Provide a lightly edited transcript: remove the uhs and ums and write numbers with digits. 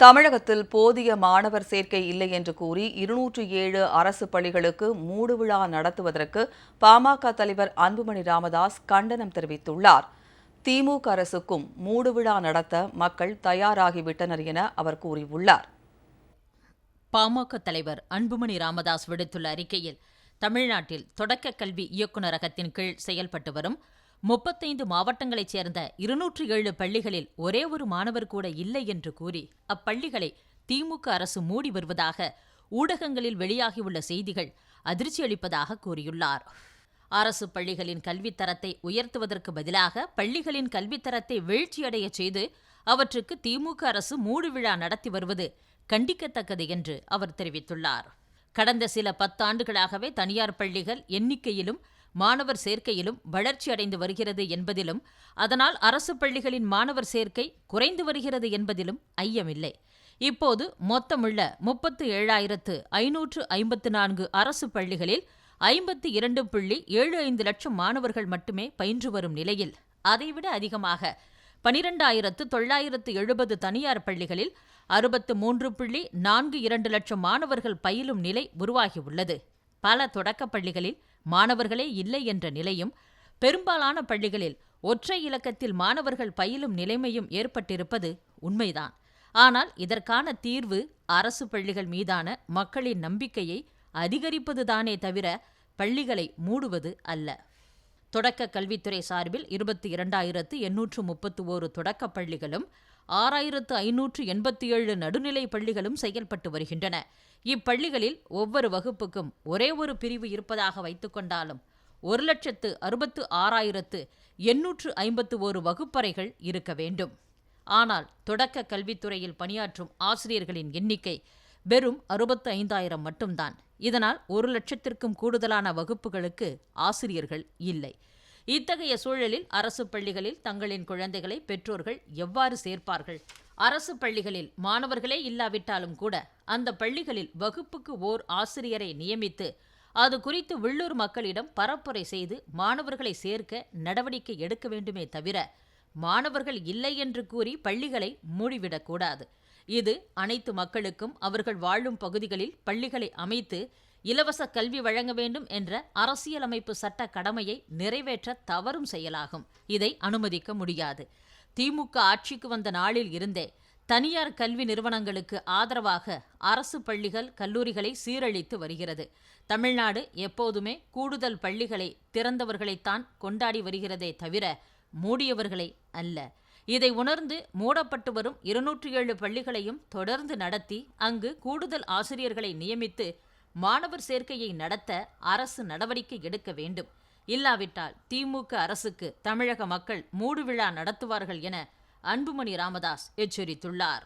தமிழகத்தில் போதிய மாணவர் சேர்க்கை இல்லை என்று கூறி 207 அரசு பள்ளிகளுக்கு மூடுவிழா நடத்துவதற்கு பாமக தலைவர் அன்புமணி ராமதாஸ் கண்டனம் தெரிவித்துள்ளார். திமுக அரசுக்கும் மூடுவிழா நடத்த மக்கள் தயாராகிவிட்டனர் என அவர் கூறியுள்ளார். பாமக தலைவர் அன்புமணி ராமதாஸ் விடுத்துள்ள அறிக்கையில், தமிழ்நாட்டில் தொடக்க கல்வி இயக்குநரகத்தின் கீழ் செயல்பட்டு வரும் 35 மாவட்டங்களைச் சேர்ந்த 207 பள்ளிகளில் ஒரே ஒரு மாணவர் கூட இல்லை என்று கூறி அப்பள்ளிகளை திமுக அரசு மூடி வருவதாக ஊடகங்களில் வெளியாகியுள்ள செய்திகள் அதிர்ச்சியளிப்பதாக கூறியுள்ளார். அரசு பள்ளிகளின் கல்வித்தரத்தை உயர்த்துவதற்கு பதிலாக பள்ளிகளின் கல்வித்தரத்தை வீழ்ச்சியடைய செய்து அவற்றுக்கு திமுக அரசு மூடுவிழா நடத்தி வருவது கண்டிக்கத்தக்கது என்று அவர் தெரிவித்துள்ளார். கடந்த சில 10 ஆண்டுகளாகவே தனியார் பள்ளிகள் எண்ணிக்கையிலும் மாணவர் சேர்க்கையிலும் வளர்ச்சி அடைந்து வருகிறது என்பதிலும், அதனால் அரசு பள்ளிகளின் மாணவர் சேர்க்கை குறைந்து வருகிறது என்பதிலும் ஐயமில்லை. இப்போது மொத்தமுள்ள 37,554 அரசு பள்ளிகளில் 52.75 லட்சம் மாணவர்கள் மட்டுமே பயின்று வரும் நிலையில், அதைவிட அதிகமாக 12,970 தனியார் பள்ளிகளில் 63.42 லட்சம் மாணவர்கள் பயிலும் நிலை உருவாகியுள்ளது. பல தொடக்கப் பள்ளிகளில் மாணவர்களே இல்லை என்ற நிலையும், பெரும்பாலான பள்ளிகளில் ஒற்றை இலக்கத்தில் மாணவர்கள் பயிலும் நிலைமையும் ஏற்பட்டிருப்பது உண்மைதான். ஆனால் இதற்கான தீர்வு அரசு பள்ளிகள் மீதான மக்களின் நம்பிக்கையை அதிகரிப்பதுதானே தவிர பள்ளிகளை மூடுவது அல்ல. தொடக்க கல்வித்துறை சார்பில் 22,831 தொடக்கப் பள்ளிகளும் 6,587 நடுநிலை பள்ளிகளும் செயல்பட்டு வருகின்றன. இப்பள்ளிகளில் ஒவ்வொரு வகுப்புக்கும் ஒரே ஒரு பிரிவு இருப்பதாக வைத்துக் கொண்டாலும் 1,66,851 வகுப்பறைகள் இருக்க வேண்டும். ஆனால் தொடக்க கல்வித்துறையில் பணியாற்றும் ஆசிரியர்களின் எண்ணிக்கை வெறும் 65,000 மட்டும்தான். இதனால் 1,00,000க்கும் கூடுதலான வகுப்புகளுக்கு ஆசிரியர்கள் இல்லை. இத்தகைய சூழலில் அரசு பள்ளிகளில் தங்களின் குழந்தைகளை பெற்றோர்கள் எவ்வாறு சேர்ப்பார்கள்? அரசு பள்ளிகளில் மாணவர்களே இல்லாவிட்டாலும் கூட அந்த பள்ளிகளில் வகுப்புக்கு ஓர் ஆசிரியரை நியமித்து அது குறித்து உள்ளூர் மக்களிடம் பரப்புரை செய்து மாணவர்களை சேர்க்க நடவடிக்கை எடுக்க வேண்டுமே தவிர மாணவர்கள் இல்லை என்று கூறி பள்ளிகளை மூடிவிடக்கூடாது. இது அனைத்து மக்களுக்கும் அவர்கள் வாழும் பகுதிகளில் பள்ளிகளை அமைத்து இலவச கல்வி வழங்க வேண்டும் என்ற அரசியலமைப்பு சட்ட கடமையை நிறைவேற்ற தவறும் செயலாகும். இதை அனுமதிக்க முடியாது. திமுக ஆட்சிக்கு வந்த நாளில் இருந்தே தனியார் கல்வி நிறுவனங்களுக்கு ஆதரவாக அரசு பள்ளிகள், கல்லூரிகளை சீரழித்து வருகிறது. தமிழ்நாடு எப்போதுமே கூடுதல் பள்ளிகளை திறந்தவர்களைத்தான் கொண்டாடி வருகிறதே தவிர மூடியவர்களை அல்ல. இதை உணர்ந்து மூடப்பட்டு வரும் 207 பள்ளிகளையும் தொடர்ந்து நடத்தி அங்கு கூடுதல் ஆசிரியர்களை நியமித்து மாணவர் சேர்க்கையை நடத்த அரசு நடவடிக்கை எடுக்க வேண்டும். இல்லாவிட்டால் திமுக அரசுக்கு தமிழக மக்கள் மூடுவிழா நடத்துவார்கள் என அன்புமணி ராமதாஸ் எச்சரித்துள்ளார்.